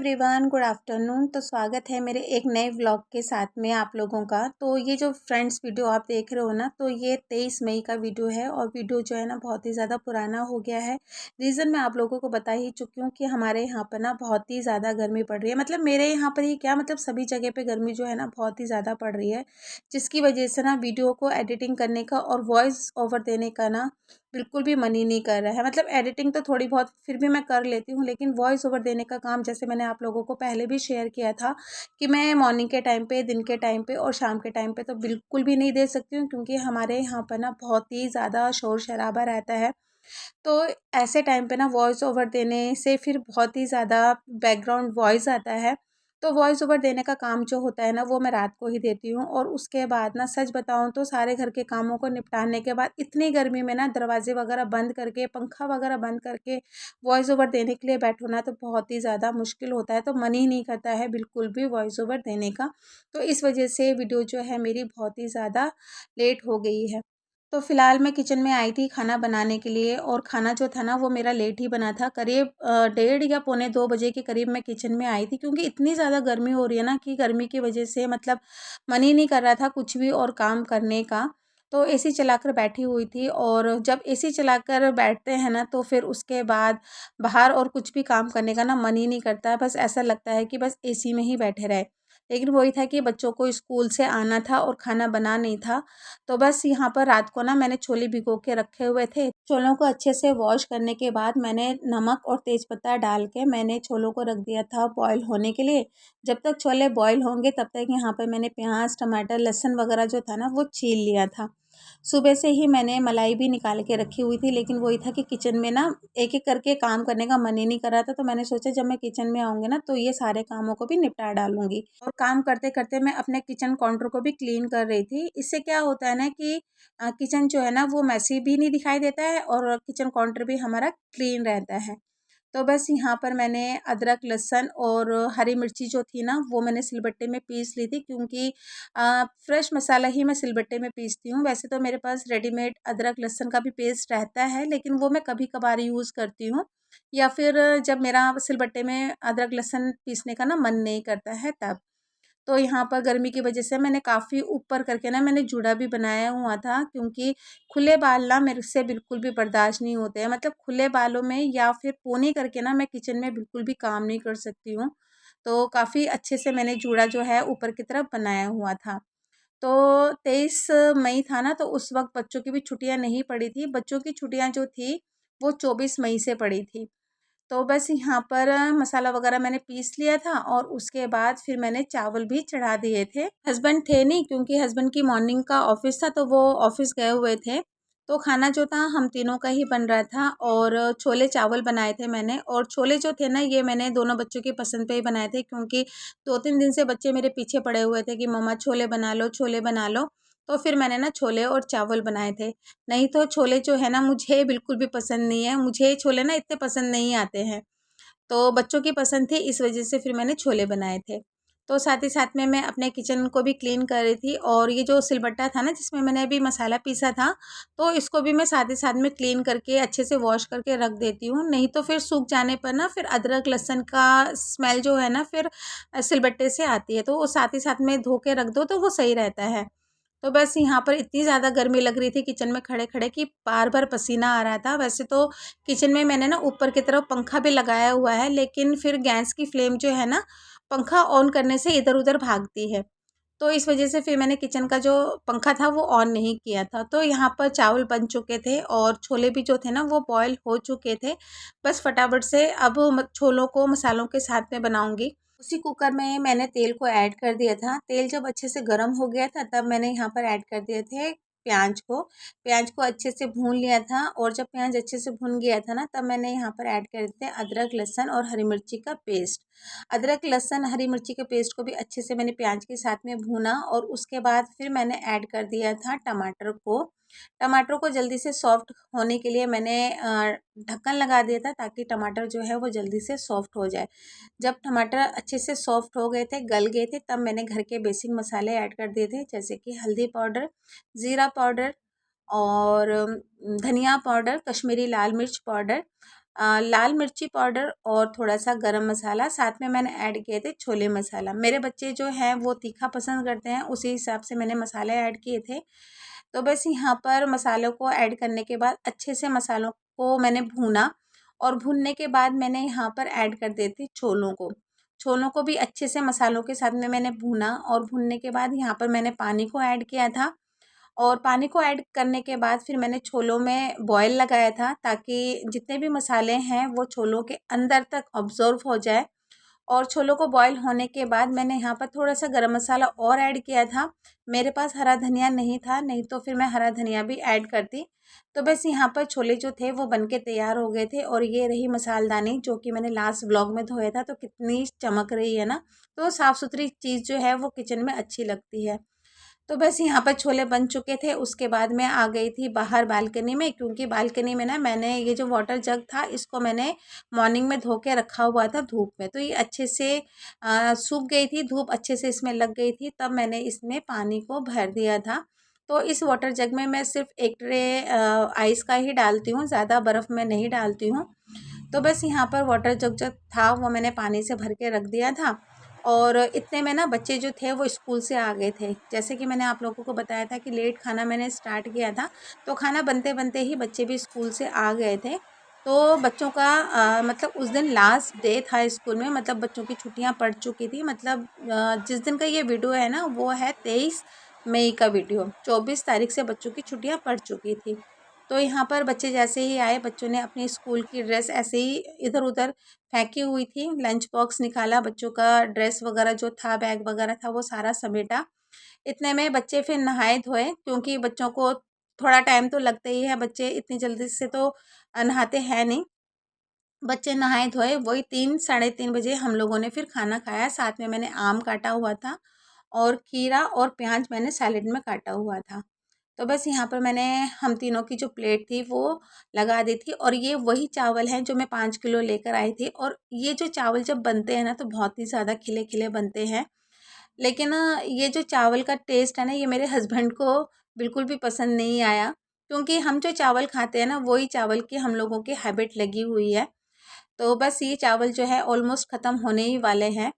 Everyone, good afternoon. तो स्वागत है मेरे एक नए व्लॉग के साथ में आप लोगों का। तो ये जो फ्रेंड्स वीडियो आप देख रहे हो ना, तो ये 23 मई का वीडियो है और वीडियो जो है ना बहुत ही ज़्यादा पुराना हो गया है। रीज़न मैं आप लोगों को बता ही चुकी हूँ कि हमारे यहाँ पर ना बहुत ही ज़्यादा गर्मी पड़ रही है। मतलब मेरे यहाँ पर ही क्या, मतलब सभी जगह पर गर्मी जो है ना बहुत ही ज़्यादा पड़ रही है, जिसकी वजह से ना वीडियो को एडिटिंग करने का और वॉइस ओवर देने का ना बिल्कुल भी मन ही नहीं कर रहा है। मतलब एडिटिंग तो थोड़ी बहुत फिर भी मैं कर लेती हूँ, लेकिन वॉइस ओवर देने का काम, जैसे मैंने आप लोगों को पहले भी शेयर किया था कि मैं मॉर्निंग के टाइम पे, दिन के टाइम पे और शाम के टाइम पे तो बिल्कुल भी नहीं दे सकती हूँ, क्योंकि हमारे यहाँ पर ना बहुत ही ज़्यादा शोर शराबा रहता है। तो ऐसे टाइम पे ना वॉइस ओवर देने से फिर बहुत ही ज़्यादा बैकग्राउंड वॉइस आता है। तो वॉइस ओवर देने का काम जो होता है ना, वो मैं रात को ही देती हूँ। और उसके बाद ना सच बताऊँ तो सारे घर के कामों को निपटाने के बाद इतनी गर्मी में ना दरवाजे वगैरह बंद करके, पंखा वगैरह बंद करके वॉइस ओवर देने के लिए बैठो ना, तो बहुत ही ज़्यादा मुश्किल होता है। तो मन ही नहीं करता है बिल्कुल भी वॉइस ओवर देने का। तो इस वजह से वीडियो जो है मेरी बहुत ही ज़्यादा लेट हो गई है। तो फ़िलहाल मैं किचन में आई थी खाना बनाने के लिए, और खाना जो था ना वो मेरा लेट ही बना था। करीब 1:30 या पौने 2 बजे के करीब मैं किचन में आई थी, क्योंकि इतनी ज़्यादा गर्मी हो रही है ना कि गर्मी की वजह से मतलब मन ही नहीं कर रहा था कुछ भी और काम करने का। तो एसी चलाकर बैठी हुई थी, और जब एसी चलाकर बैठते हैं ना तो फिर उसके बाद बाहर और कुछ भी काम करने का ना मन ही नहीं करता है। बस ऐसा लगता है कि बस एसी में ही बैठे रहे। लेकिन वही था कि बच्चों को स्कूल से आना था और खाना बना नहीं था। तो बस यहाँ पर रात को ना मैंने छोले भिगो के रखे हुए थे। छोलों को अच्छे से वॉश करने के बाद मैंने नमक और तेज़पत्ता डाल के मैंने छोलों को रख दिया था बॉईल होने के लिए। जब तक छोले बॉईल होंगे तब तक यहाँ पर मैंने प्याज, टमाटर, लहसुन वगैरह जो था ना वो छील लिया था। सुबह से ही मैंने मलाई भी निकाल के रखी हुई थी, लेकिन वही था कि किचन में ना एक-एक करके काम करने का मन ही नहीं कर रहा था। तो मैंने सोचा जब मैं किचन में आऊँगी ना तो ये सारे कामों को भी निपटा डालूँगी। और काम करते-करते मैं अपने किचन काउंटर को भी क्लीन कर रही थी। इससे क्या होता है ना कि किचन जो है ना वो मेसी भी नहीं दिखाई देता है, और किचन काउंटर भी हमारा क्लीन रहता है। तो बस यहाँ पर मैंने अदरक, लहसुन और हरी मिर्ची जो थी ना वो मैंने सिलबट्टे में पीस ली थी, क्योंकि फ्रेश मसाला ही मैं सिलबट्टे में पीसती हूँ। वैसे तो मेरे पास रेडीमेड अदरक लहसुन का भी पेस्ट रहता है, लेकिन वो मैं कभी-कभार यूज़ करती हूँ, या फिर जब मेरा सिलबट्टे में अदरक लहसुन पीसने का ना मन नहीं करता है तब। तो यहाँ पर गर्मी की वजह से मैंने काफ़ी ऊपर करके ना मैंने जूड़ा भी बनाया हुआ था, क्योंकि खुले बाल ना मेरे से बिल्कुल भी बर्दाश्त नहीं होते हैं। मतलब खुले बालों में या फिर पोनी करके ना मैं किचन में बिल्कुल भी काम नहीं कर सकती हूँ। तो काफ़ी अच्छे से मैंने जूड़ा जो है ऊपर की तरफ बनाया हुआ था। तो 23 मई था ना, तो उस वक़्त बच्चों की भी छुट्टियाँ नहीं पड़ी थी। बच्चों की छुट्टियाँ जो थी वो 24 मई से पड़ी थी। तो बस यहाँ पर मसाला वगैरह मैंने पीस लिया था, और उसके बाद फिर मैंने चावल भी चढ़ा दिए थे। हस्बैंड थे नहीं, क्योंकि हस्बैंड की मॉर्निंग का ऑफ़िस था, तो वो ऑफ़िस गए हुए थे। तो खाना जो था हम तीनों का ही बन रहा था, और छोले चावल बनाए थे मैंने। और छोले जो थे ना ये मैंने दोनों बच्चों की पसंद पे ही बनाए थे, क्योंकि 2-3 दिन से बच्चे मेरे पीछे पड़े हुए थे कि मम्मा छोले बना लो, छोले बना लो। तो फिर मैंने ना छोले और चावल बनाए थे। नहीं तो छोले जो है ना मुझे बिल्कुल भी पसंद नहीं है, मुझे छोले ना इतने पसंद नहीं आते हैं। तो बच्चों की पसंद थी, इस वजह से फिर मैंने छोले बनाए थे। तो साथ ही साथ में मैं अपने किचन को भी क्लीन कर रही थी, और ये जो सिलबट्टा था ना जिसमें मैंने अभी मसाला पीसा था, तो इसको भी मैं साथ ही साथ में क्लीन करके अच्छे से वॉश करके रख देती हूँ। नहीं तो फिर सूख जाने पर ना फिर अदरक लहसुन का स्मेल जो है ना फिर सिलबट्टे से आती है, तो वो साथ ही साथ में धो के रख दो तो वो सही रहता है। तो बस यहाँ पर इतनी ज़्यादा गर्मी लग रही थी किचन में खड़े-खड़े कि बार-बार पसीना आ रहा था। वैसे तो किचन में मैंने ना ऊपर की तरफ पंखा भी लगाया हुआ है, लेकिन फिर गैस की फ्लेम जो है ना, पंखा ऑन करने से इधर-उधर भागती है। तो इस वजह से फिर मैंने किचन का जो पंखा था वो ऑन नहीं किया था। तो यहाँ पर चावल बन चुके थे और छोले भी जो थे ना वो बॉयल हो चुके थे। बस फटाफट से अब छोलों को मसालों के साथ में बनाऊँगी। उसी कुकर में मैंने तेल को ऐड कर दिया था। तेल जब अच्छे से गर्म हो गया था तब मैंने यहाँ पर ऐड कर दिए थे प्याज को। प्याज को अच्छे से भून लिया था, और जब प्याज अच्छे से भुन गया था ना तब मैंने यहाँ पर ऐड कर दिए थे अदरक, लहसुन और हरी मिर्ची का पेस्ट। अदरक, लहसुन, हरी मिर्ची के पेस्ट को भी अच्छे से मैंने प्याज के साथ में भूना, और उसके बाद फिर मैंने ऐड कर दिया था टमाटर को। टमाटर को जल्दी से सॉफ्ट होने के लिए मैंने ढक्कन लगा दिया था, ताकि टमाटर जो है वो जल्दी से सॉफ्ट हो जाए। जब टमाटर अच्छे से सॉफ्ट हो गए थे, गल गए थे, तब मैंने घर के बेसिक मसाले ऐड कर दिए थे, जैसे कि हल्दी पाउडर, ज़ीरा पाउडर और धनिया पाउडर, कश्मीरी लाल मिर्च पाउडर, लाल मिर्ची पाउडर और थोड़ा सा गरम मसाला, साथ में मैंने ऐड किए थे छोले मसाला। मेरे बच्चे जो हैं वो तीखा पसंद करते हैं, उसी हिसाब से मैंने मसाले ऐड किए थे। तो बस यहाँ पर मसालों को ऐड करने के बाद अच्छे से मसालों को मैंने भूना, और भूनने के बाद मैंने यहाँ पर ऐड कर दिए थे छोलों को। छोलों को भी अच्छे से मसालों के साथ में मैंने भूना, और भूनने के बाद यहाँ पर मैंने पानी को ऐड किया था। और पानी को ऐड करने के बाद फिर मैंने छोलों में बॉयल लगाया था, ताकि जितने भी मसाले हैं वो छोलों के अंदर तक ऑब्ज़र्व हो जाए। और छोलों को बॉयल होने के बाद मैंने यहाँ पर थोड़ा-सा गरम मसाला और ऐड किया था। मेरे पास हरा धनिया नहीं था, नहीं तो फिर मैं हरा धनिया भी ऐड करती। तो बस यहाँ पर छोले जो थे वो बन के तैयार हो गए थे, और ये रही मसालदानी जो कि मैंने लास्ट व्लॉग में धोया था, तो कितनी चमक रही है ना। तो साफ़-सुथरी चीज़ जो है वो किचन में अच्छी लगती है। तो बस यहाँ पर छोले बन चुके थे। उसके बाद मैं आ गई थी बाहर बालकनी में, क्योंकि बालकनी में ना मैंने ये जो वाटर जग था इसको मैंने मॉर्निंग में धो के रखा हुआ था धूप में। तो ये अच्छे से सूख गई थी, धूप अच्छे से इसमें लग गई थी, तब मैंने इसमें पानी को भर दिया था। तो इस वाटर जग में मैं सिर्फ़ 1 ट्रे आइस का ही डालती हूँ, ज़्यादा बर्फ़ मैं नहीं डालती हूँ। तो बस यहाँ पर वाटर जग जग था वो मैंने पानी से भर के रख दिया था। और इतने में ना बच्चे जो थे वो स्कूल से आ गए थे। जैसे कि मैंने आप लोगों को बताया था कि लेट खाना मैंने स्टार्ट किया था, तो खाना बनते-बनते ही बच्चे भी स्कूल से आ गए थे। तो बच्चों का मतलब उस दिन लास्ट डे था स्कूल में, मतलब बच्चों की छुट्टियां पड़ चुकी थी। मतलब जिस दिन का ये वीडियो है ना वो है 23 मई का वीडियो। 24 तारीख से बच्चों की छुट्टियां पड़ चुकी थी। तो यहाँ पर बच्चे जैसे ही आए, बच्चों ने अपनी स्कूल की ड्रेस ऐसे ही इधर-उधर फेंकी हुई थी। लंच बॉक्स निकाला, बच्चों का ड्रेस वगैरह जो था, बैग वगैरह था, वो सारा समेटा। इतने में बच्चे फिर नहाए-धोए, क्योंकि बच्चों को थोड़ा टाइम तो लगता ही है, बच्चे इतनी जल्दी से तो नहाते हैं नहीं। बच्चे नहाए-धोए, वही 3 साढ़े 3 बजे हम लोगों ने फिर खाना खाया। साथ में मैंने आम काटा हुआ था, और खीरा और प्याज मैंने सैलेड में काटा हुआ था। तो बस यहाँ पर मैंने हम तीनों की जो प्लेट थी वो लगा दी थी। और ये वही चावल हैं जो मैं 5 किलो लेकर आई थी। और ये जो चावल जब बनते हैं ना तो बहुत ही ज़्यादा खिले-खिले बनते हैं। लेकिन ये जो चावल का टेस्ट है ना, ये मेरे हस्बैंड को बिल्कुल भी पसंद नहीं आया, क्योंकि हम जो चावल खाते हैं ना वही चावल की हम लोगों की हैबिट लगी हुई है। तो बस ये चावल जो है ऑलमोस्ट ख़त्म होने ही वाले हैं।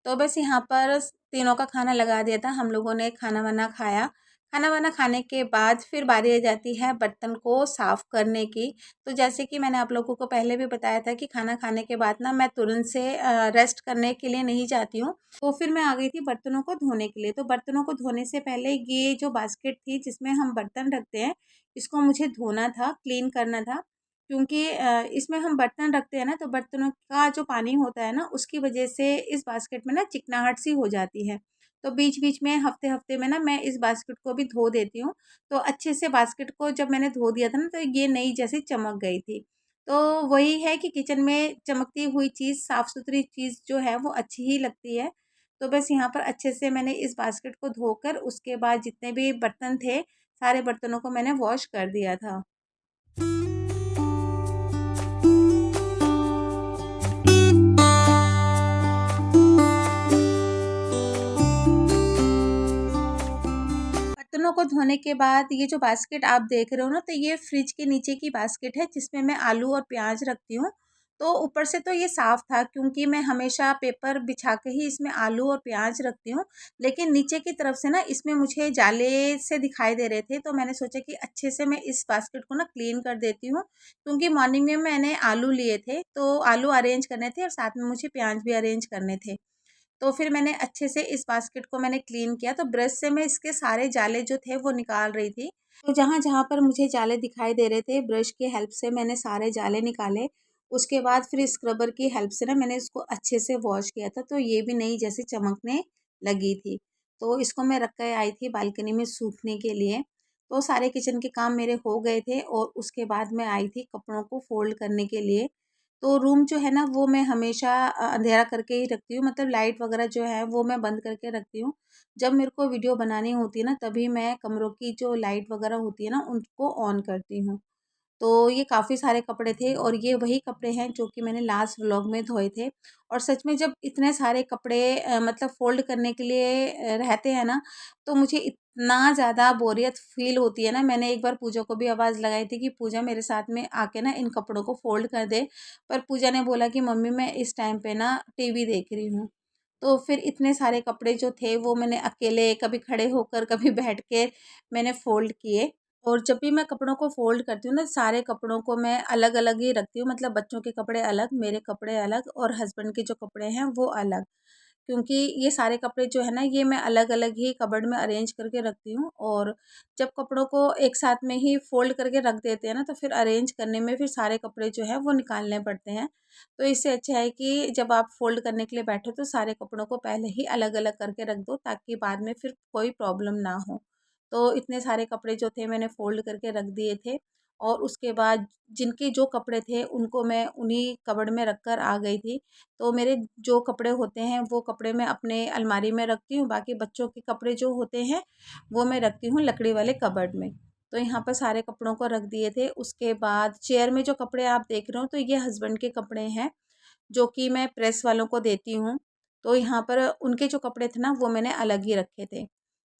तो बस यहाँ पर तीनों का खाना लगा दिया था, हम लोगों ने खाना-वाना खाया। खाना-वाना खाने के बाद फिर बारी आ जाती है बर्तन को साफ़ करने की। तो जैसे कि मैंने आप लोगों को पहले भी बताया था कि खाना खाने के बाद ना मैं तुरंत से रेस्ट करने के लिए नहीं जाती हूँ। तो फिर मैं आ गई थी बर्तनों को धोने के लिए। तो बर्तनों को धोने से पहले ये जो बास्केट थी जिसमें हम बर्तन रखते हैं, इसको मुझे धोना था, क्लीन करना था। क्योंकि इसमें हम बर्तन रखते हैं ना, तो बर्तनों का जो पानी होता है ना उसकी वजह से इस बास्केट में ना चिकनाहट सी हो जाती है। तो बीच-बीच में हफ्ते-हफ्ते में ना मैं इस बास्केट को भी धो देती हूँ। तो अच्छे से बास्केट को जब मैंने धो दिया था ना, तो ये नई जैसी चमक गई थी। तो वही है कि किचन में चमकती हुई चीज़, साफ़-सुथरी चीज़ जो है वो अच्छी ही लगती है। तो बस यहाँ पर अच्छे से मैंने इस बास्केट को धोकर उसके बाद जितने भी बर्तन थे, सारे बर्तनों को मैंने वॉश कर दिया था। बर्तनों को धोने के बाद ये जो बास्केट आप देख रहे हो ना, तो ये फ्रिज के नीचे की बास्केट है जिसमें मैं आलू और प्याज रखती हूँ। तो ऊपर से तो ये साफ़ था, क्योंकि मैं हमेशा पेपर बिछा के ही इसमें आलू और प्याज रखती हूँ। लेकिन नीचे की तरफ से ना इसमें मुझे जाले से दिखाई दे रहे थे, तो मैंने सोचा कि अच्छे से मैं इस बास्केट को ना क्लीन कर देती हूँ। क्योंकि मॉर्निंग में मैंने आलू लिए थे, तो आलू अरेंज करने थे और साथ में मुझे प्याज भी अरेंज करने थे। तो फिर मैंने अच्छे से इस बास्केट को मैंने क्लीन किया, तो ब्रश से मैं इसके सारे जाले जो थे वो निकाल रही थी। तो जहाँ-जहाँ पर मुझे जाले दिखाई दे रहे थे, ब्रश की हेल्प से मैंने सारे जाले निकाले। उसके बाद फिर स्क्रबर की हेल्प से ना मैंने इसको अच्छे से वॉश किया था, तो ये भी नई जैसी चमकने लगी थी। तो इसको मैं रख के आई थी बालकनी में सूखने के लिए। तो सारे किचन के काम मेरे हो गए थे, और उसके बाद मैं आई थी कपड़ों को फ़ोल्ड करने के लिए। तो रूम जो है ना वो मैं हमेशा अंधेरा करके ही रखती हूँ, मतलब लाइट वगैरह जो है वो मैं बंद करके रखती हूँ। जब मेरे को वीडियो बनानी होती है ना, तभी मैं कमरों की जो लाइट वगैरह होती है ना उनको ऑन करती हूँ। तो ये काफ़ी सारे कपड़े थे और ये वही कपड़े हैं जो कि मैंने लास्ट व्लॉग में धोए थे। और सच में जब इतने सारे कपड़े मतलब फ़ोल्ड करने के लिए रहते हैं ना, तो मुझे इतना ज़्यादा बोरियत फ़ील होती है ना। मैंने एक बार पूजा को भी आवाज़ लगाई थी कि पूजा मेरे साथ में आके ना इन कपड़ों को फ़ोल्ड कर दे, पर पूजा ने बोला कि मम्मी मैं इस टाइम पे ना टीवी देख रही हूँ। तो फिर इतने सारे कपड़े जो थे वो मैंने अकेले कभी खड़े होकर कभी बैठ के मैंने फ़ोल्ड किए। और जब भी मैं कपड़ों को फ़ोल्ड करती हूँ ना, सारे कपड़ों को मैं अलग-अलग ही रखती हूँ। मतलब बच्चों के कपड़े अलग, मेरे कपड़े अलग और हस्बैंड के जो कपड़े हैं वो अलग। क्योंकि ये सारे कपड़े जो है ना, ये मैं अलग-अलग ही कबर्ड में अरेंज करके रखती हूँ। और जब कपड़ों को एक साथ में ही फ़ोल्ड करके रख देते हैं ना, तो फिर अरेंज करने में फिर सारे कपड़े जो हैं वो निकालने पड़ते हैं। तो इससे अच्छा है कि जब आप फ़ोल्ड करने के लिए बैठो तो सारे कपड़ों को पहले ही अलग-अलग करके रख दो, ताकि बाद में फिर कोई प्रॉब्लम ना हो। तो इतने सारे कपड़े जो थे मैंने फ़ोल्ड करके रख दिए थे। और उसके बाद जिनके जो कपड़े थे उनको मैं उन्हीं कबर्ड में रख कर आ गई थी। तो मेरे जो कपड़े होते हैं वो कपड़े मैं अपने अलमारी में रखती हूँ, बाकी बच्चों के कपड़े जो होते हैं वो मैं रखती हूँ लकड़ी वाले कबर्ड में। तो यहाँ पर सारे कपड़ों को रख दिए थे। उसके बाद चेयर में जो कपड़े आप देख रहे हो तो ये हस्बैंड के कपड़े हैं, जो कि मैं प्रेस वालों को देती हूँ। तो यहाँ पर उनके जो कपड़े थे ना वो मैंने अलग ही रखे थे।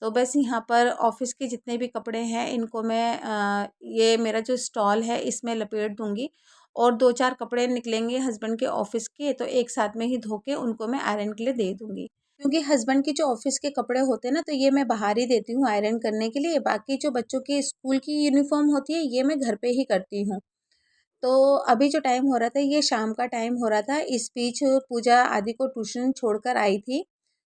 तो बस यहाँ पर ऑफ़िस के जितने भी कपड़े हैं इनको मैं ये मेरा जो स्टॉल है इसमें लपेट दूँगी। और 2-4 कपड़े निकलेंगे हस्बैंड के ऑफ़िस के, तो एक साथ में ही धो के उनको मैं आयरन के लिए दे दूँगी। क्योंकि हस्बैंड के जो ऑफ़िस के कपड़े होते हैं ना, तो ये मैं बाहर ही देती हूँ आयरन करने के लिए। बाकी जो बच्चों की स्कूल की यूनिफ़ॉर्म होती है ये मैं घर पे ही करती हूँ। तो अभी जो टाइम हो रहा था ये शाम का टाइम हो रहा था। इस बीच पूजा आदि को ट्यूशन छोड़कर आई थी।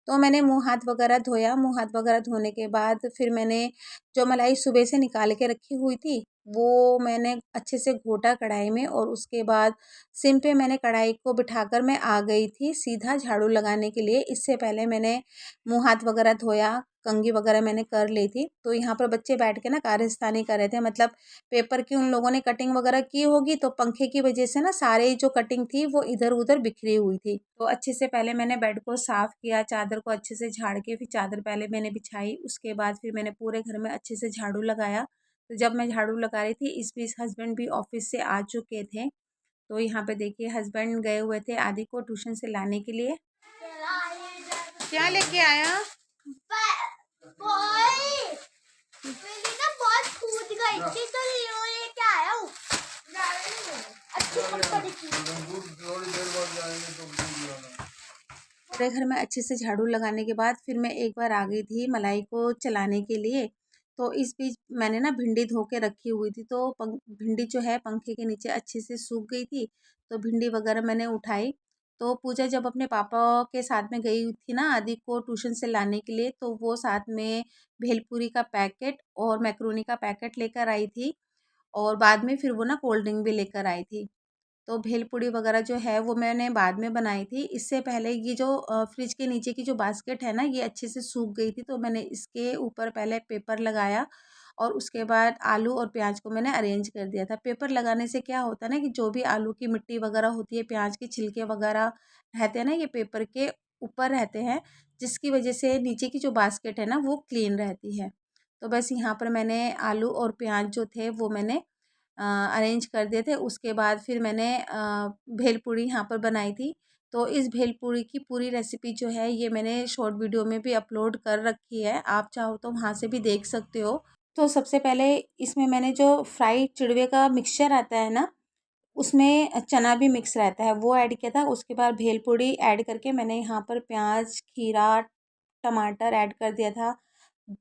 तो मैंने मुँह हाथ वगैरह धोया। मुँह हाथ वगैरह धोने के बाद फिर मैंने जो मलाई सुबह से निकाल के रखी हुई थी वो मैंने अच्छे से घोटा कढ़ाई में। और उसके बाद सिम पे मैंने कढ़ाई को बिठाकर मैं आ गई थी सीधा झाड़ू लगाने के लिए। इससे पहले मैंने मुँह हाथ वगैरह धोया, कंघी वगैरह मैंने कर ली थी। तो यहाँ पर बच्चे बैठ के ना कारस्तानी कर रहे थे। मतलब पेपर की उन लोगों ने कटिंग वगैरह की होगी, तो पंखे की वजह से ना सारे जो कटिंग थी वो इधर-उधर बिखरी हुई थी। तो अच्छे से पहले मैंने बेड को साफ़ किया, चादर को अच्छे से झाड़ के फिर चादर पहले मैंने बिछाई। उसके बाद फिर मैंने पूरे घर में अच्छे से झाड़ू लगाया। तो जब मैं झाड़ू लगा रही थी इस बीच हस्बैंड भी ऑफ़िस से आ चुके थे। तो यहाँ पे देखिए हस्बैंड गए हुए थे आदि को ट्यूशन से लाने के लिए। क्या लेके आया? मेरी ना बहुत कूद गई थी तो ये लेके आया हूँ। अच्छी कंपनी की। पूरे घर में अच्छे से झाड़ू लगाने के बाद फिर मैं एक बार आ गई थी मलाई को चलाने के लिए। तो इस बीच मैंने ना भिंडी धो के रखी हुई थी, तो भिंडी जो है पंखे के नीचे अच्छे से सूख गई थी। तो भिंडी वगैरह मैंने उठाई। तो पूजा जब अपने पापा के साथ में गई थी ना आदि को ट्यूशन से लाने के लिए, तो वो साथ में भेलपूरी का पैकेट और मैक्रोनी का पैकेट लेकर आई थी। और बाद में फिर वो ना कोल्ड ड्रिंक भी लेकर आई थी। तो भेलपूरी वगैरह जो है वो मैंने बाद में बनाई थी। इससे पहले ये जो फ्रिज के नीचे की जो बास्केट है ना ये अच्छे से सूख गई थी, तो मैंने इसके ऊपर पहले पेपर लगाया। और उसके बाद आलू और प्याज को मैंने अरेंज कर दिया था। पेपर लगाने से क्या होता है ना कि जो भी आलू की मिट्टी वगैरह होती है, प्याज के छिलके वगैरह रहते हैं ना, ये पेपर के ऊपर रहते हैं, जिसकी वजह से नीचे की जो बास्केट है ना वो क्लीन रहती है। तो बस यहाँ पर मैंने आलू और प्याज जो थे वो मैंने अरेंज कर दिए थे। उसके बाद फिर मैंने भेलपूरी यहाँ पर बनाई थी। तो इस भेलपूरी की पूरी रेसिपी जो है ये मैंने शॉर्ट वीडियो में भी अपलोड कर रखी है। आप चाहो तो वहाँ से भी देख सकते हो। तो सबसे पहले इसमें मैंने जो फ्राई चिड़वे का मिक्सचर आता है ना, उसमें चना भी मिक्स रहता है वो ऐड किया था। उसके बाद भेलपूरी ऐड करके मैंने यहाँ पर प्याज, खीरा, टमाटर ऐड कर दिया था।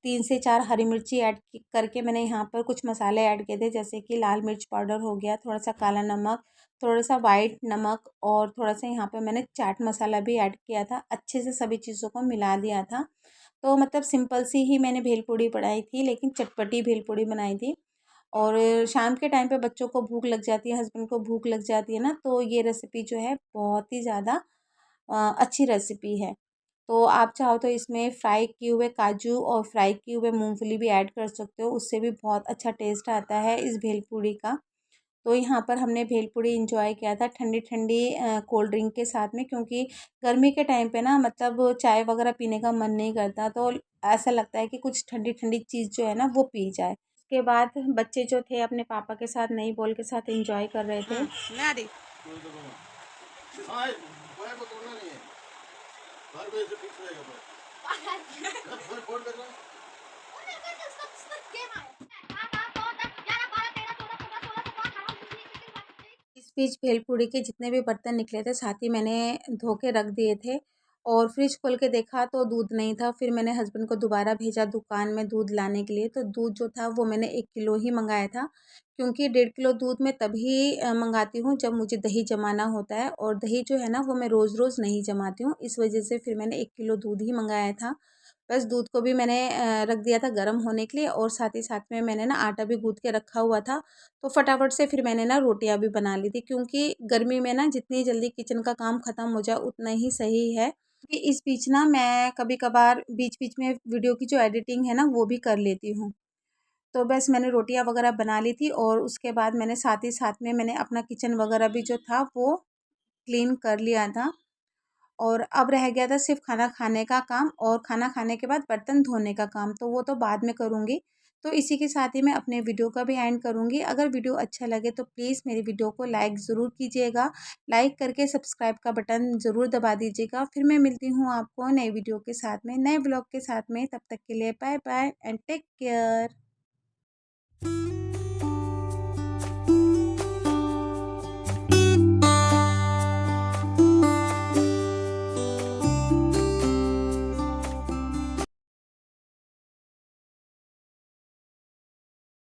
3 से 4 हरी मिर्ची ऐड करके मैंने यहाँ पर कुछ मसाले ऐड किए थे, जैसे कि लाल मिर्च पाउडर हो गया, थोड़ा सा काला नमक, थोड़ा सा वाइट नमक और थोड़ा सा यहाँ पे मैंने चाट मसाला भी ऐड किया था। अच्छे से सभी चीज़ों को मिला दिया था। तो मतलब सिंपल सी ही मैंने भेलपूरी बनाई थी, लेकिन चटपटी भेलपूरी बनाई थी। और शाम के टाइम पे बच्चों को भूख लग जाती है, हस्बैंड को भूख लग जाती है ना, तो ये रेसिपी जो है बहुत ही ज़्यादा अच्छी रेसिपी है। तो आप चाहो तो इसमें फ्राई किए हुए काजू और फ्राई किए हुए मूंगफली भी ऐड कर सकते हो, उससे भी बहुत अच्छा टेस्ट आता है इस भेलपूरी का। तो यहाँ पर हमने भेलपूरी एंजॉय किया था ठंडी ठंडी कोल्ड ड्रिंक के साथ में, क्योंकि गर्मी के टाइम पे ना मतलब चाय वगैरह पीने का मन नहीं करता, तो ऐसा लगता है कि कुछ ठंडी ठंडी चीज़ जो है ना वो पी जाए। उसके बाद बच्चे जो थे अपने पापा के साथ नई बॉल के साथ एंजॉय कर रहे थे। इस बीच भेलपूरी के जितने भी बर्तन निकले थे साथ ही मैंने धो के रख दिए थे और फ्रिज खोल के देखा तो दूध नहीं था। फिर मैंने हस्बैंड को दोबारा भेजा दुकान में दूध लाने के लिए। तो दूध जो था वो मैंने 1 किलो ही मंगाया था, क्योंकि 1.5 किलो दूध मैं तभी मंगाती हूँ जब मुझे दही जमाना होता है, और दही जो है ना वो मैं रोज़ रोज़ नहीं जमाती हूँ। इस वजह से फिर मैंने 1 किलो दूध ही मंगाया था। बस दूध को भी मैंने रख दिया था गर्म होने के लिए, और साथ ही साथ में मैंने ना आटा भी गूँथ के रखा हुआ था। तो फटाफट से फिर मैंने ना रोटियां भी बना ली थी, क्योंकि गर्मी में ना जितनी जल्दी किचन का काम ख़त्म हो जाए उतना ही सही है। कि इस बीच ना मैं कभी कभार बीच बीच में वीडियो की जो एडिटिंग है ना वो भी कर लेती हूँ। तो बस मैंने रोटियां वगैरह बना ली थी, और उसके बाद मैंने साथ ही साथ में मैंने अपना किचन वगैरह भी जो था वो क्लीन कर लिया था। और अब रह गया था सिर्फ खाना खाने का काम, और खाना खाने के बाद बर्तन धोने का काम, तो वो तो बाद में करूँगी। तो इसी के साथ ही मैं अपने वीडियो का भी एंड करूँगी। अगर वीडियो अच्छा लगे तो प्लीज़ मेरी वीडियो को लाइक ज़रूर कीजिएगा। लाइक करके सब्सक्राइब का बटन ज़रूर दबा दीजिएगा। फिर मैं मिलती हूँ आपको नई वीडियो के साथ में, नए ब्लॉग के साथ में। तब तक के लिए bye bye and take care.